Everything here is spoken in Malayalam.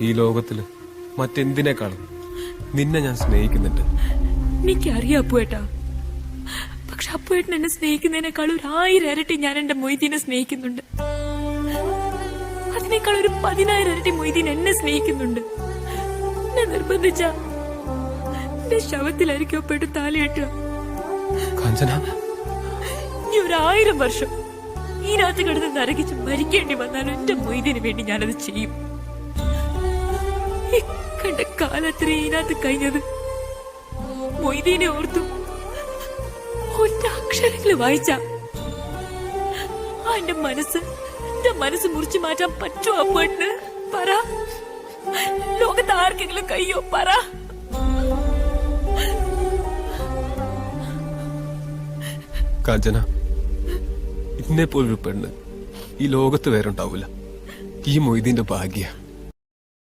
ഈ ലോകത്തില് മറ്റെന്തിനേക്കാളും നിന്നെ ഞാൻ സ്നേഹിക്കുന്നുണ്ട്. എനിക്കറിയാം അപ്പുവേട്ടാ. പക്ഷെ അപ്പുവേട്ടൻ എന്നെ സ്നേഹിക്കുന്നതിനേക്കാൾ 1000 ഇരട്ടി ഞാൻ എന്റെ മൊയ്തീനെ സ്നേഹിക്കുന്നുണ്ട്. അതിനേക്കാൾ 10,000 ഇരട്ടി മൊയ്തീൻ എന്നെ സ്നേഹിക്കുന്നുണ്ട്. എന്നെ നിർബന്ധിച്ച എന്റെ ശവത്തിലായിരിക്കും അപ്പുവേട്ട് താലിയിട്ടുക. കാഞ്ചന, ഇനി 1000 വർഷം ഈ രാത്രി കിടന്ന് നരകിച്ച് മരിക്കേണ്ടി വന്നാലും എന്റെ മൊയ്തീന് വേണ്ടി ഞാനത് ചെയ്യും. ഈ കണ്ട കാലത്ര ഇതിനകത്ത് കഴിഞ്ഞത് മൊയ്തീനെ ഓർത്തു ഒറ്റ അക്ഷരങ്ങൾ വായിച്ച എന്റെ മനസ്സ് മുറിച്ചു മാറ്റാൻ പറ്റുമോ അപ്പുവേട്ടന്? പറ. ലോകത്ത് ആർക്കെങ്കിലും കയ്യോ? പറ. കാഞ്ചന, ഇന്നെ പോലൊരു പെണ്ണ് ഈ ലോകത്ത് വേറുണ്ടാവൂല. ഈ മൊയ്തീന്റെ ഭാഗ്യ.